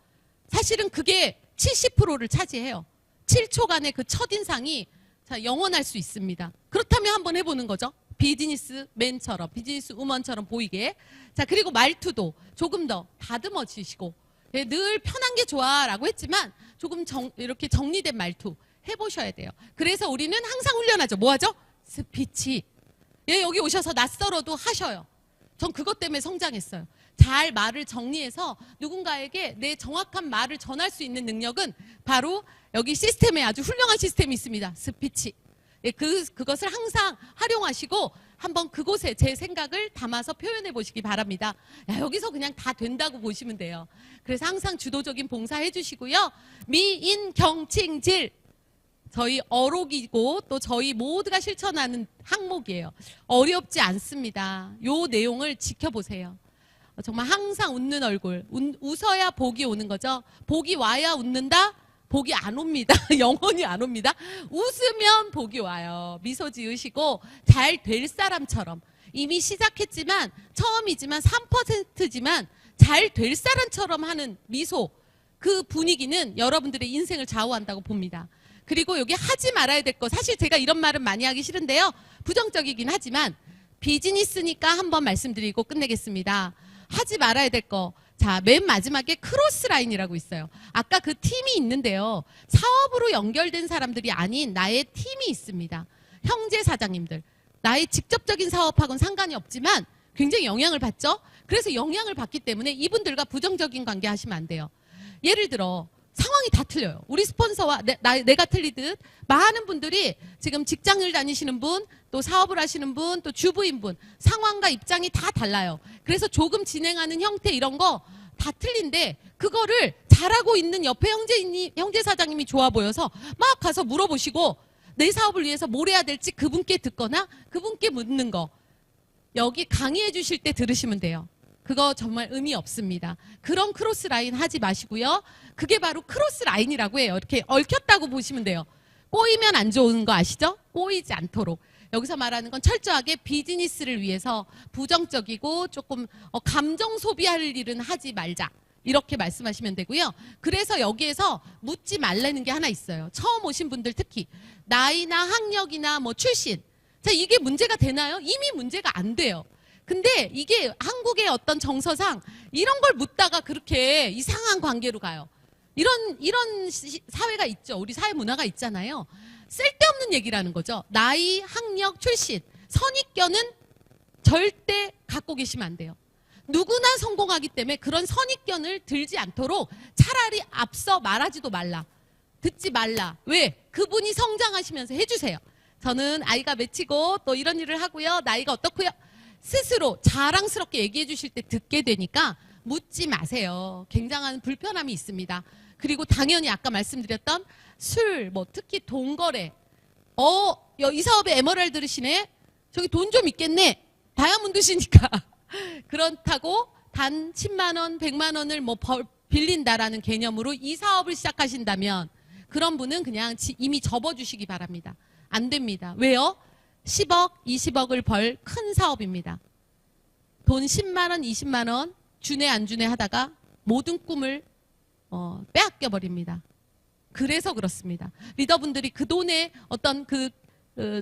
사실은 그게 70%를 차지해요. 7초간의 그 첫인상이 자, 영원할 수 있습니다. 그렇다면 한번 해보는 거죠. 비즈니스맨처럼, 비즈니스 우먼처럼 보이게. 자, 그리고 말투도 조금 더 다듬어지시고, 예, 늘 편한 게 좋아라고 했지만 조금 이렇게 정리된 말투 해보셔야 돼요. 그래서 우리는 항상 훈련하죠. 뭐 하죠? 스피치. 예, 여기 오셔서 낯설어도 하셔요. 전 그것 때문에 성장했어요. 잘 말을 정리해서 누군가에게 내 정확한 말을 전할 수 있는 능력은 바로 여기 시스템에 아주 훌륭한 시스템이 있습니다. 스피치. 예, 그것을 항상 활용하시고 한번 그곳에 제 생각을 담아서 표현해 보시기 바랍니다. 야, 여기서 그냥 다 된다고 보시면 돼요. 그래서 항상 주도적인 봉사해 주시고요. 미인경칭질. 저희 어록이고 또 저희 모두가 실천하는 항목이에요. 어렵지 않습니다. 요 내용을 지켜보세요. 정말 항상 웃는 얼굴. 웃어야 복이 오는 거죠. 복이 와야 웃는다? 복이 안 옵니다. 영원히 안 옵니다. 웃으면 복이 와요. 미소 지으시고 잘 될 사람처럼. 이미 시작했지만 처음이지만 3%지만 잘 될 사람처럼 하는 미소. 그 분위기는 여러분들의 인생을 좌우한다고 봅니다. 그리고 여기 하지 말아야 될 거, 사실 제가 이런 말은 많이 하기 싫은데요. 부정적이긴 하지만 비즈니스니까 한번 말씀드리고 끝내겠습니다. 하지 말아야 될 거. 자, 맨 마지막에 크로스 라인이라고 있어요. 아까 그 팀이 있는데요. 사업으로 연결된 사람들이 아닌 나의 팀이 있습니다. 형제 사장님들. 나의 직접적인 사업하고는 상관이 없지만 굉장히 영향을 받죠. 그래서 영향을 받기 때문에 이분들과 부정적인 관계 하시면 안 돼요. 예를 들어 상황이 다 틀려요. 우리 스폰서와 내가 틀리듯 많은 분들이 지금 직장을 다니시는 분, 또 사업을 하시는 분, 또 주부인 분, 상황과 입장이 다 달라요. 그래서 조금 진행하는 형태 이런 거 다 틀린데 그거를 잘하고 있는 옆에 형제 사장님이 좋아 보여서 막 가서 물어보시고 내 사업을 위해서 뭘 해야 될지 그분께 듣거나 그분께 묻는 거. 여기 강의해 주실 때 들으시면 돼요. 그거 정말 의미 없습니다. 그런 크로스 라인 하지 마시고요. 그게 바로 크로스 라인이라고 해요. 이렇게 얽혔다고 보시면 돼요. 꼬이면 안 좋은 거 아시죠? 꼬이지 않도록. 여기서 말하는 건 철저하게 비즈니스를 위해서 부정적이고 조금 감정 소비할 일은 하지 말자. 이렇게 말씀하시면 되고요. 그래서 여기에서 묻지 말라는 게 하나 있어요. 처음 오신 분들 특히 나이나 학력이나 뭐 출신. 자, 이게 문제가 되나요? 이미 문제가 안 돼요. 근데 이게 한국의 어떤 정서상 이런 걸 묻다가 그렇게 이상한 관계로 가요. 이런 사회가 있죠. 우리 사회 문화가 있잖아요. 쓸데없는 얘기라는 거죠. 나이, 학력, 출신, 선입견은 절대 갖고 계시면 안 돼요. 누구나 성공하기 때문에 그런 선입견을 들지 않도록 차라리 앞서 말하지도 말라. 듣지 말라. 왜? 그분이 성장하시면서 해주세요. 저는 아이가 맺히고 또 이런 일을 하고요. 나이가 어떻고요. 스스로 자랑스럽게 얘기해 주실 때 듣게 되니까 묻지 마세요. 굉장한 불편함이 있습니다. 그리고 당연히 아까 말씀드렸던 술, 뭐 특히 돈 거래. 이 사업에 에메랄드시네. 저기 돈 좀 있겠네. 다이아몬드시니까. 그렇다고 단 10만 원, 100만 원을 뭐 빌린다라는 개념으로 이 사업을 시작하신다면 그런 분은 그냥 이미 접어주시기 바랍니다. 안 됩니다. 왜요? 10억, 20억을 벌 큰 사업입니다. 돈 10만 원, 20만 원 주네 안 주네 하다가 모든 꿈을 빼앗겨 버립니다. 그래서 그렇습니다. 리더분들이 그 돈의 어떤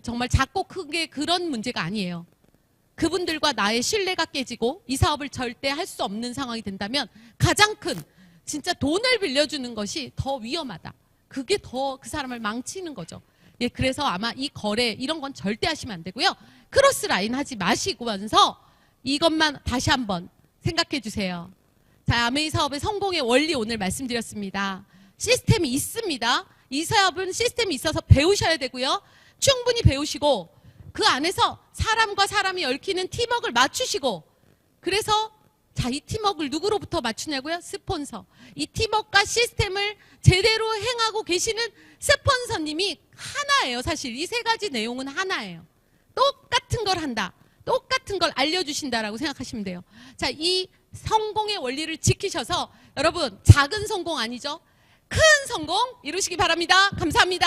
정말 작고 크게 그런 문제가 아니에요. 그분들과 나의 신뢰가 깨지고 이 사업을 절대 할 수 없는 상황이 된다면 가장 큰 진짜 돈을 빌려주는 것이 더 위험하다. 그게 더 그 사람을 망치는 거죠. 예, 그래서 아마 이 거래 이런 건 절대 하시면 안 되고요. 크로스 라인 하지 마시고면서 이것만 다시 한번 생각해 주세요. 자, 아메이 사업의 성공의 원리 오늘 말씀드렸습니다. 시스템이 있습니다. 이 사업은 시스템이 있어서 배우셔야 되고요. 충분히 배우시고 그 안에서 사람과 사람이 얽히는 팀워크를 맞추시고 그래서 자, 이 팀워크를 누구로부터 맞추냐고요? 스폰서. 이 팀워크와 시스템을 제대로 행하고 계시는 스폰서님이 하나예요. 사실 이 세 가지 내용은 하나예요. 똑같은 걸 한다. 똑같은 걸 알려주신다라고 생각하시면 돼요. 자, 이 성공의 원리를 지키셔서 여러분 작은 성공 아니죠? 큰 성공 이루시기 바랍니다. 감사합니다.